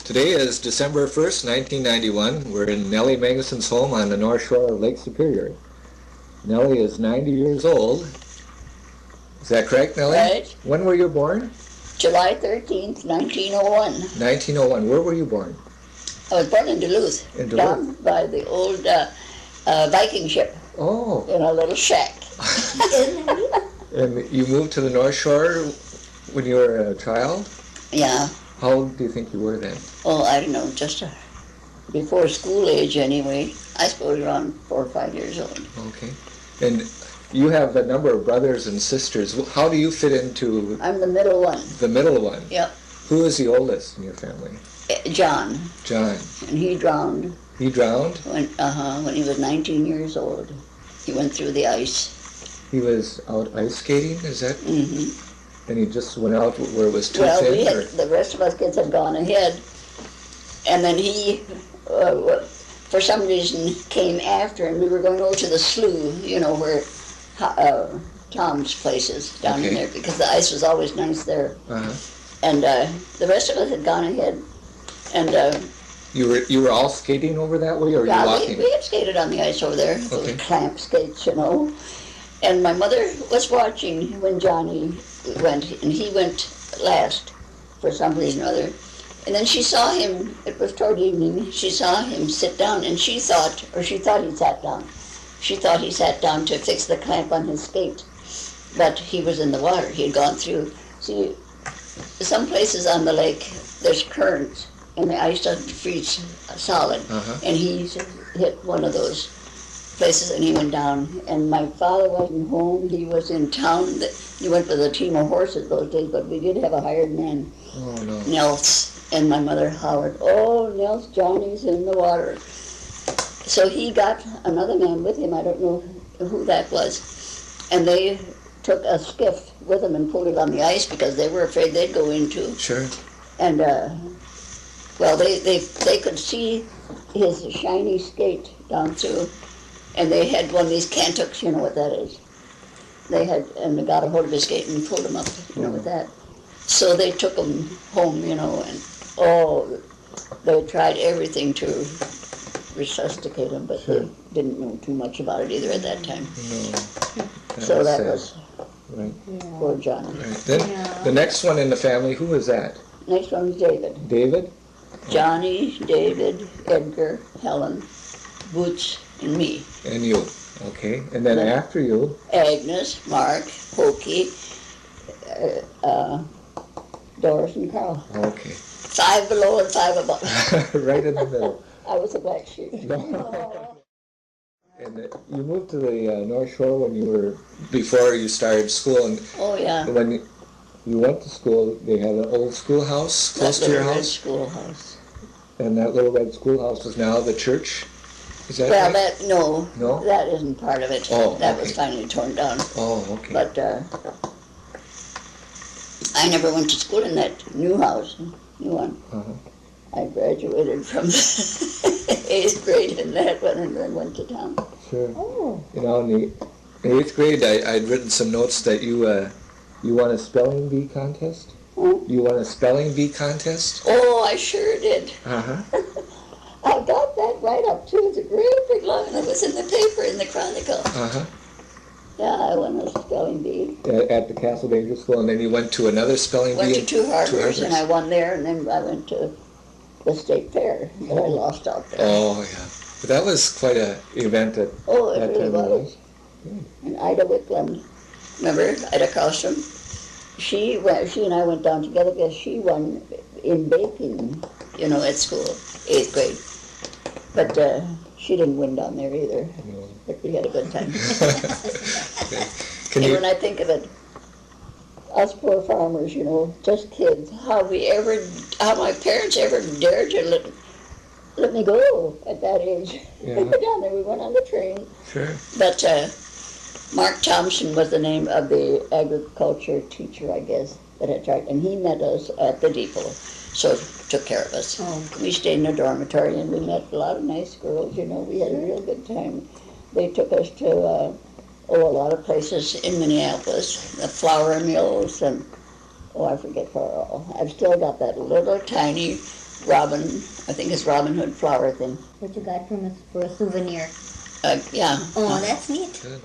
Today is December 1st, 1991. We're in Nellie Magnuson's home on the North Shore of Lake Superior. Nellie is 90 years old. Is that correct, Nellie? Right. When were you born? July 13th, 1901. 1901. Where were you born? I was born in Duluth. In Duluth? Down by the old Viking ship. Oh. In a little shack. And you moved to the North Shore when you were a child? Yeah. How old do you think you were then? Oh, I don't know, just before school age anyway. I suppose around 4 or 5 years old. Okay. And you have a number of brothers and sisters. How do you fit into... I'm the middle one. The middle one? Yep. Who is the oldest in your family? John. John. And he drowned. He drowned? When he was 19 years old. He went through the ice. He was out ice skating, is that? Mm-hmm. And he just went out where it was too well, thin? The rest of us kids had gone ahead. And then he, for some reason, came after, and we were going over to the slough, you know, where Tom's place is down in there, because the ice was always nice there. Uh-huh. And the rest of us had gone ahead. And you were all skating over that way, or were you walking? We had skated on the ice over there, those clamp skates, you know. And my mother was watching when Johnny went, and he went last for some reason or other. And then she saw him, it was toward evening, she saw him sit down, and she thought he sat down. She thought he sat down to fix the clamp on his skate. But he was in the water, he had gone through. See, some places on the lake, there's currents, and the ice doesn't freeze solid. And he hit one of those places, and he went down. And my father wasn't home, he was in town. He went with a team of horses those days, but we did have a hired man, Nels. And my mother hollered, "Oh, Nels, Johnny's in the water." So he got another man with him, I don't know who that was, and they took a skiff with them and pulled it on the ice because they were afraid they'd go into. Sure. And, well, they could see his shiny skate down through, and they had one of these cantooks, you know what that is. And they got a hold of his skate and pulled him up, you know, with that. So they took him home, you know, and, they tried everything to resuscitate him, but they didn't know too much about it either at that time. No. So that was right. Poor Johnny. Right. Then the next one in the family, who was that? Next one was David. David? Johnny, David, Edgar, Helen, Boots, and me. And you. Okay. And then after you? Agnes, Mark, Pokey, Doris, and Carl. Okay. 5 below and 5 above. Right in the middle. I was a black sheep. And you moved to the North Shore before you started school. And when you went to school, they had an old schoolhouse close to your house? Red schoolhouse. And that little red schoolhouse is now the church? Is that well, right? No, that isn't part of it. Oh, that was finally torn down. Oh, okay. But I never went to school in that new house, new one. I graduated from 8th grade in that one and then went to town. Sure. Oh. You know, in the 8th grade, I'd written some notes that you won a spelling bee contest? You won a spelling bee contest? Oh, I sure did. I got that right up too. It's a great big line. It was in the paper, in the Chronicle. Yeah, I won a spelling bee. At the Castle Danger School, and then you went to another spelling bee? Went to Two Harbors, and I won there, and then I went to the state fair, but I lost out there. Oh, yeah. But that was quite an event at that really time. Was. And Ida Wickland, remember Ida Carlstrom? She and I went down together because she won in baking, you know, at school, 8th grade. But she didn't win down there either. No. But we had a good time. When I think of it, us poor farmers, you know, just kids, how my parents ever dared to let me go at that age. We were down there, we went on the train. Sure. But Mark Thompson was the name of the agriculture teacher, I guess, that had tried, and he met us at the depot, so took care of us. We stayed in a dormitory, and we met a lot of nice girls, you know, we had a real good time. They took us to a lot of places in Minneapolis, the flour mills, and I forget where all. I've still got that little tiny Robin, I think it's Robin Hood flower thing. What you got from us for a souvenir? Yeah. Oh, that's neat. Good.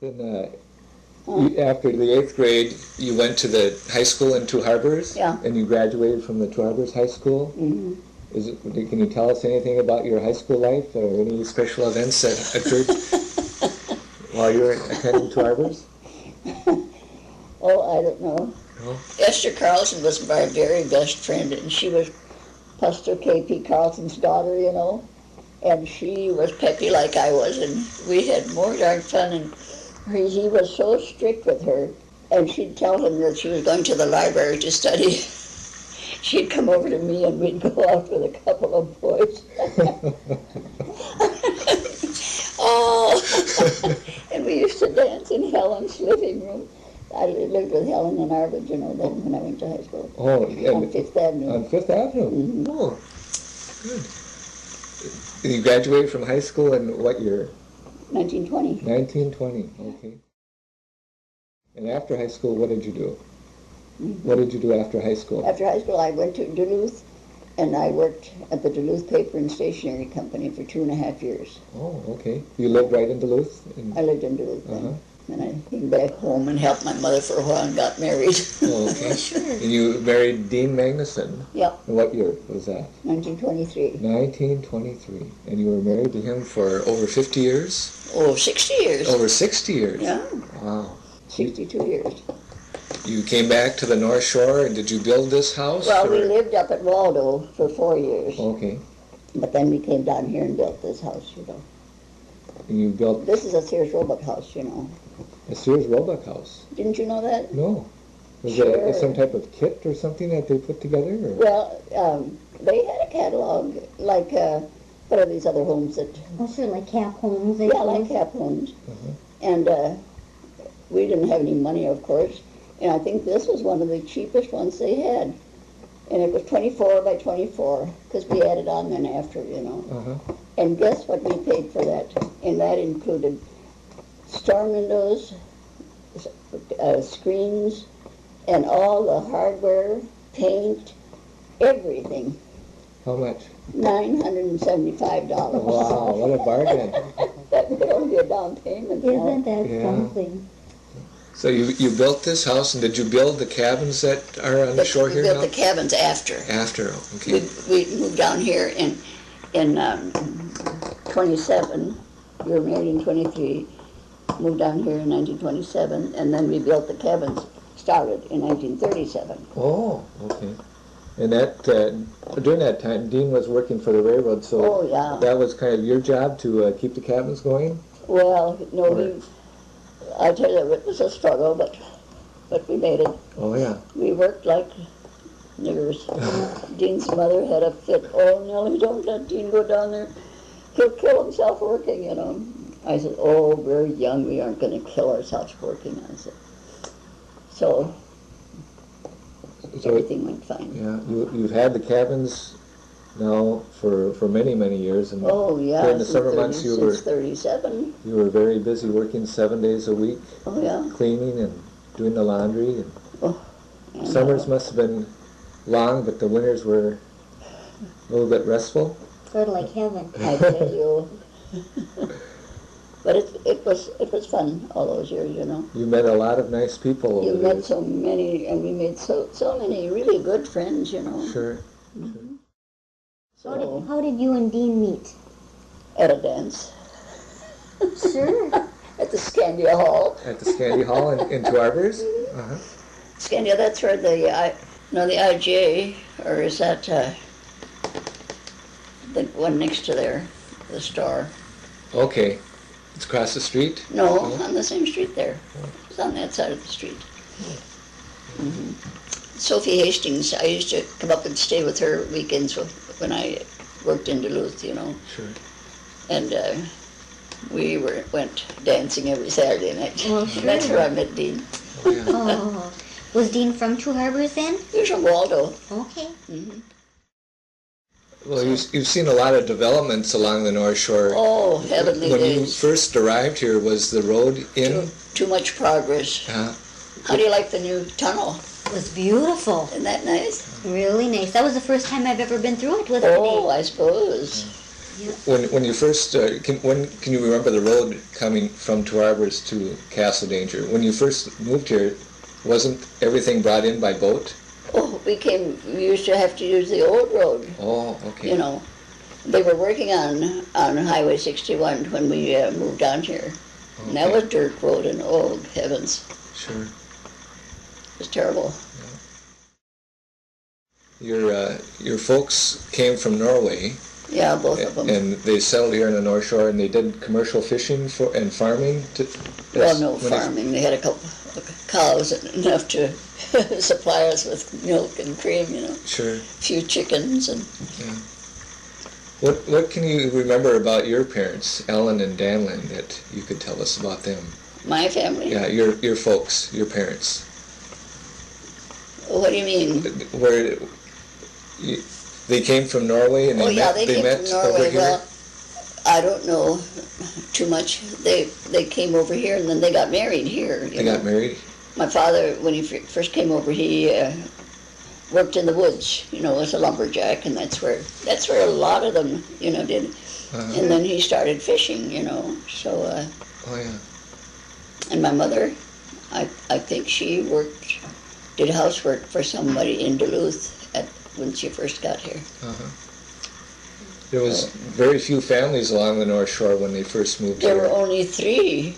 Yeah. Then after the 8th grade, you went to the high school in Two Harbors? Yeah. And you graduated from the Two Harbors High School? Mm-hmm. Can you tell us anything about your high school life or any special events that occurred while you were attending Two Harbors? Oh, I don't know. No? Esther Carlson was my very best friend, and she was Pastor K.P. Carlson's daughter, you know, and she was peppy like I was, and we had more darn fun, and he was so strict with her, and she'd tell him that she was going to the library to study. She'd come over to me, and we'd go out with a couple of boys. Oh, and we used to dance in Helen's living room. I lived with Helen and Arvid, you know, then when I went to high school. Oh, On Fifth Avenue. On Fifth Avenue? Mm-hmm. Oh, good. You graduated from high school in what year? 1920. 1920, okay. And after high school, what did you do? Mm-hmm. What did you do after high school? After high school, I went to Duluth, and I worked at the Duluth Paper and Stationery Company for 2.5 years. Oh, okay. You lived right in Duluth? I lived in Duluth then. Uh-huh. And I came back home and helped my mother for a while and got married. Oh, okay. Sure. And you married Dean Magnuson? Yep, And what year was that? 1923. 1923. And you were married to him for over 50 years? Oh, 60 years. Over 60 years? Yeah, Wow. 62 years. You came back to the North Shore, and did you build this house? Well, we or- lived up at Waldo for 4 years, Okay. but then we came down here and built this house, you know. And you built This is a Sears Roebuck house, you know. a Sears Roebuck house? Didn't you know that? No. Was Sure. it some type of kit or something that they put together? Or? Well, they had a catalog like what are these other homes that? Oh, sure, like Cap Homes. Yeah, like Cap Homes. Uh-huh. And we didn't have any money, of course. And I think this was one of the cheapest ones they had. And it was 24 by 24 because we added on then after, you know. Uh-huh. And guess what we paid for that? And that included storm windows, screens, and all the hardware, paint, everything. How much? $975. Wow, what a bargain. That would only be a down payment. now. Isn't that Yeah. something? So you built this house, and did you build the cabins that are on the shore We here built now? the cabins after. After, okay. We moved down here in 27. We were married in 23. Moved down here in 1927, and then we built the cabins. Started in 1937. Oh, okay. And that during that time, Dean was working for the railroad, so Oh, yeah. that was kind of your job to keep the cabins going? Well, no, I tell you, it was a struggle, but we made it. Oh, yeah. We worked like niggers. Dean's mother had a fit. Oh, Nellie, don't let Dean go down there. He'll kill himself working, you know. I said, oh, we're young. We aren't going to kill ourselves working. I said. So everything went fine. Yeah, you've had the cabins now for many, many years. And Oh, yeah. during the summer months, since 37. you were very busy working 7 days a week, Oh, yeah. cleaning and doing the laundry. And And, summers must have been long, but the winters were a little bit restful. Sort of like heaven. I tell you. But it was fun all those years, you know. You met a lot of nice people over You there. met so many, and we made so many really good friends, you know. Sure. So, How did you and Dean meet? at a dance Sure. at the Scandia Hall. At the Scandia Hall in Two Harbors? Uh-huh. Scandia, that's where the IGA, or is that the one next to there, the Star? Okay. It's across the street? No, Oh. on the same street there. It's on that side of the street. Mm-hmm. Sophie Hastings, I used to come up and stay with her weekends when I worked in Duluth, you know. Sure. And we went dancing every Saturday night. Well, sure. That's where I met Dean. Oh, yeah. Oh. Was Dean from Two Harbors then? He was from Waldo. Okay. Mm-hmm. Well, you've seen a lot of developments along the North Shore. Oh, heavenly When you days. first arrived here, was the road in? Too much progress. Uh, How do you like the new tunnel? was beautiful. Isn't that nice? Really nice. That was the first time I've ever been through it with Oh, Renee. I suppose. When you first, can you remember the road coming from Two Harbors to Castle Danger? When you first moved here, wasn't everything brought in by boat? Oh, we used to have to use the old road. Oh, okay. You know, they were working on Highway 61 when we moved down here. Okay. And that was dirt road, and oh, heavens, Sure. it was terrible. Your folks came from Norway. Yeah, both of them. And they settled here on the North Shore, and they did commercial fishing and farming. Well, no farming. They had a couple of cows, enough to supply us with milk and cream, you know. Sure. A few chickens and. Yeah. What can you remember about your parents, Ellen and Danlin, that you could tell us about them? My family? Yeah, your folks, your parents. What do you mean? Where they came from Norway and they came met from Norway. over here? Well, I don't know too much. They came over here and then they got married here. They got married? My father, when he first came over, he worked in the woods, you know, as a lumberjack, and that's where a lot of them, you know, did. Uh-huh. And then he started fishing, you know. So. Oh yeah. And my mother, I think she did housework for somebody in Duluth when she first got here. Uh-huh. There was very few families along the North Shore when they first moved There here. were only three.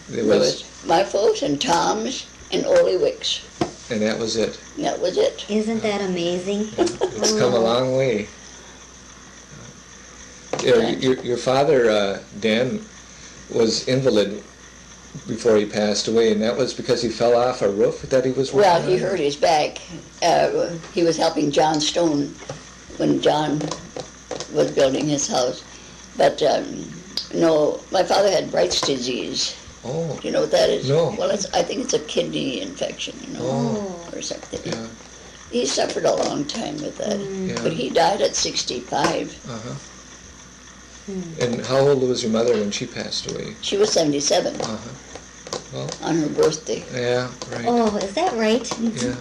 There was my folks and Tom's and Ole Wick's. And that was it. That was it. Isn't that amazing? It's come a long way. Your father, Dan, was invalid before he passed away, and that was because he fell off a roof that he was working on? Well, he hurt his back. He was helping John Stone when John was building his house. But no, my father had Bright's disease. Oh. Do you know what that is? No. Well, I think it's a kidney infection, you know, or something. Yeah. He suffered a long time with that. Yeah. But he died at 65. Uh-huh. And how old was your mother when she passed away? She was 77 Well, on her birthday. yeah, right. Oh, is that right? Yeah,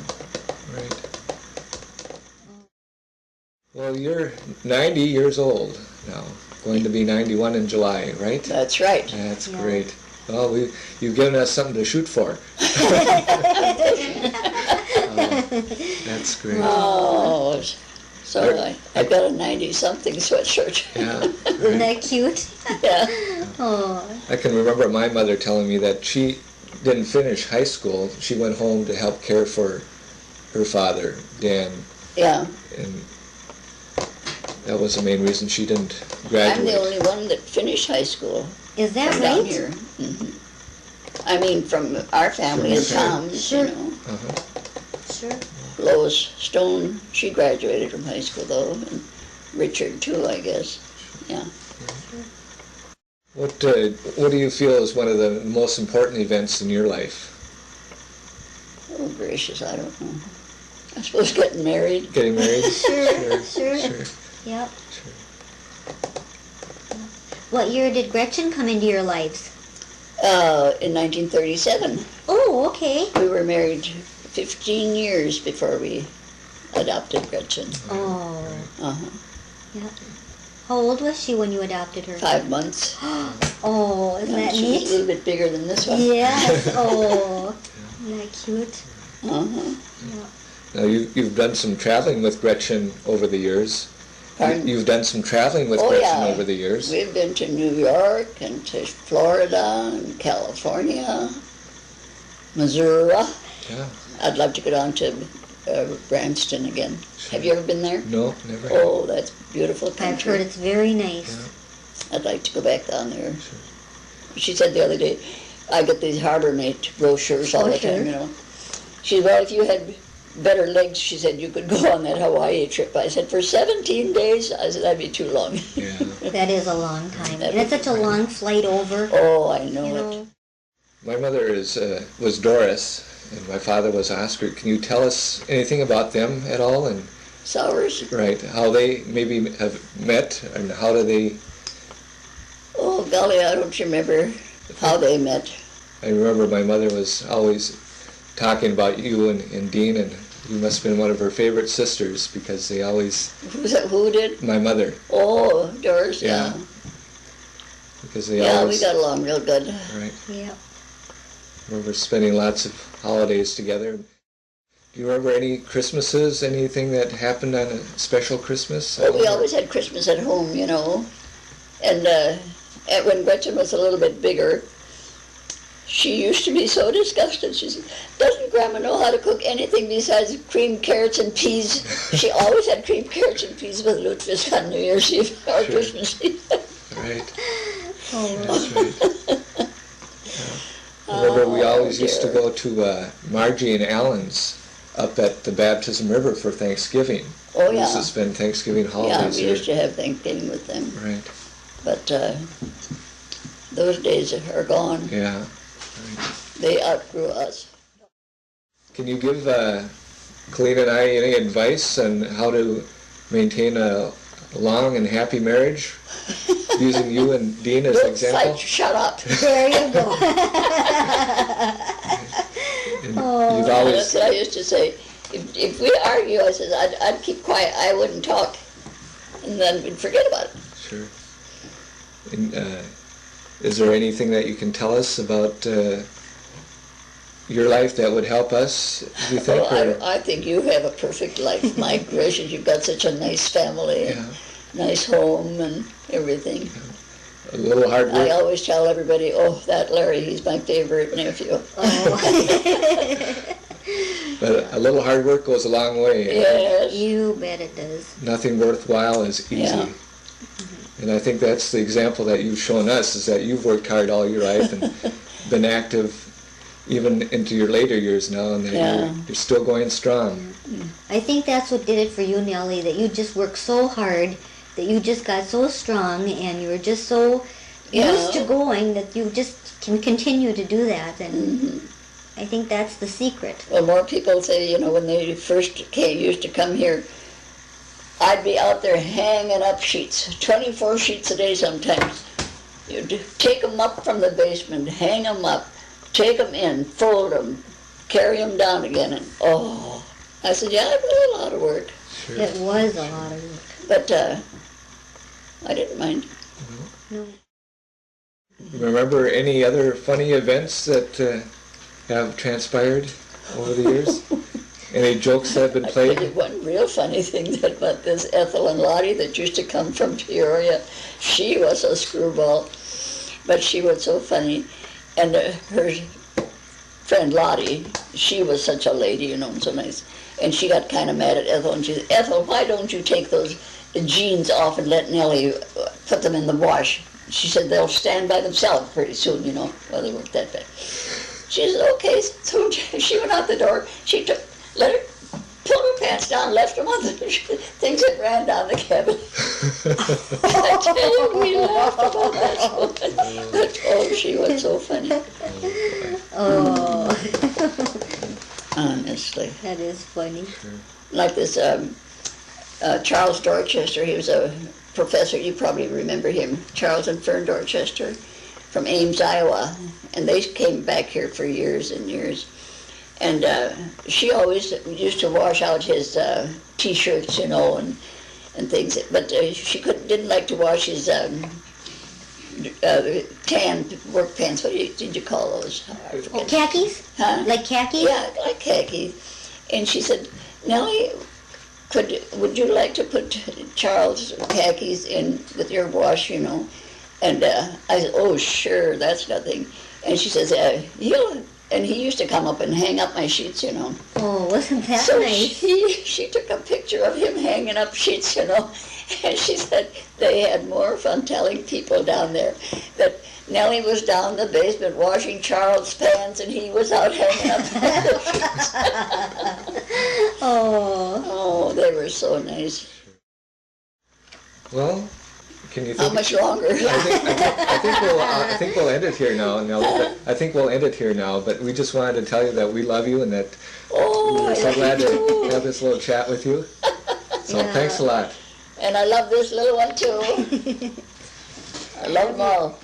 right. Well, you're 90 years old now, going to be 91 in July, right? That's right. That's great. Well, you've given us something to shoot for. That's great. Oh, so I got a 90-something sweatshirt. Yeah. Isn't that cute? Yeah. Oh. I can remember my mother telling me that she didn't finish high school. She went home to help care for her father, Dan. Yeah. And that was the main reason she didn't graduate. I'm the only one that finished high school. Is that down right? here. I mean, from our family and Tom's, you know. Uh-huh. Sure. Lois Stone, she graduated from high school though, and Richard too, I guess. Yeah. What do you feel is one of the most important events in your life? Oh gracious, I don't know. I suppose getting married. Getting married? Sure. Yep. Sure. What year did Gretchen come into your lives? In 1937. Oh, okay. We were married 15 years before we adopted Gretchen. Oh. Uh-huh. Yep. How old was she when you adopted her? 5 months. Oh, isn't that she was a neat? little bit bigger than this one. Yes. Oh. Isn't that cute? Uh-huh. Yeah. Now, you've done some traveling with Gretchen over the years. Pardon? You've done some traveling with Gretchen over the years. We've been to New York and to Florida and California, Missouri. Yeah. I'd love to go down to Branston again. Sure. Have you ever been there? No, never. Oh, that's beautiful country. I've heard it's very nice. Yeah. I'd like to go back down there. Sure. She said the other day, I get these Harbor Mate brochures all the time, you know. She said, well, if you had better legs, she said, you could go on that Hawaii trip. I said, for 17 days? I said, that'd be too long. Yeah. That is a long time. And it's such a long flight over. Oh, I know You it. know. My mother was Doris, and my father was Oscar. Can you tell us anything about them at all? And Sowers? right, how they maybe have met, and how do they? Oh, golly, I don't remember how they met. I remember my mother was always talking about you and Dean, and you must have been one of her favorite sisters because they always... Who did? My mother. Oh, Doris, yeah. Because they always... we got along real good. Right. Yeah. Remember spending lots of holidays together. Do you remember any Christmases, anything that happened on a special Christmas? Well, we always had Christmas at home, you know. And when Gretchen was a little bit bigger, she used to be so disgusted. She said, doesn't Grandma know how to cook anything besides creamed carrots and peas? She always had creamed carrots and peas with lutefisk on New Year's Eve or Christmas Eve. Right. Oh, That's right. Remember, we always used to go to Margie and Alan's up at the Baptism River for Thanksgiving. Oh, We yeah. used to spend Thanksgiving holidays Yeah, we used to have Thanksgiving with them. Right. But those days are gone. Yeah. Right. They outgrew us. Can you give Colleen and I any advice on how to maintain a long and happy marriage, using you and Dean as an example? Fight, shut up. there you go. And you've always... That's what I used to say. If we argue, I said, I'd keep quiet. I wouldn't talk. And then we'd forget about it. Sure. And, is there anything that you can tell us about your life that would help us, do you think? I think you have a perfect life. My gracious, you've got such a nice family, and nice home and everything. A little hard work. I always tell everybody, oh, that Larry, he's my favorite nephew. Oh. But a little hard work goes a long way. Yes. You bet it does. Nothing worthwhile is easy. Yeah. And I think that's the example that you've shown us, is that you've worked hard all your life and been active even into your later years now, and that you're still going strong. I think that's what did it for you, Nellie, that you just worked so hard, that you just got so strong, and you were just so used to going that you just can continue to do that. And I think that's the secret. Well, more people say, you know, when they first used to come here, I'd be out there hanging up sheets, 24 sheets a day sometimes. You'd take them up from the basement, hang them up, take them in, fold them, carry them down again, and I said, yeah, it was a lot of work. Sure. It was a lot of work. But I didn't mind. No. Remember any other funny events that have transpired over the years? Any jokes that have been I tell you played? one real funny thing about this Ethel and Lottie that used to come from Peoria. She was a screwball, but she was so funny. And her friend Lottie, she was such a lady, you know, and so nice. And she got kind of mad at Ethel, and she said, Ethel, why don't you take those jeans off and let Nellie put them in the wash? She said, they'll stand by themselves pretty soon, you know. Well, they weren't that bad. She said, okay. So she went out the door. She let her pull her pants down, left them on the things that ran down the cabin. I tell you, we laughed about that. But, oh, she was so funny. Oh. Honestly. That is funny. Like this Charles Dorchester, he was a professor, you probably remember him, Charles and Fern Dorchester from Ames, Iowa. And they came back here for years and years. And she always used to wash out his T-shirts, you know, and things. But she didn't like to wash his tan work pants. What did you call those? Oh, khakis? Huh? Like khakis? Yeah, like khakis. And she said, Nellie, would you like to put Charles' khakis in with your wash, you know? And I said, oh, sure, that's nothing. And she says, and he used to come up and hang up my sheets, you know. Oh, wasn't that So nice? she took a picture of him hanging up sheets, you know, and she said they had more fun telling people down there that Nellie was down in the basement washing Charles' pants and he was out hanging up the sheets. Oh, they were so nice. Well, can you think? How much longer? I think we'll end it here now. I think we'll end it here now. But we just wanted to tell you that we love you and that we're so glad to have this little chat with you. So thanks a lot. And I love this little one too. I love them all.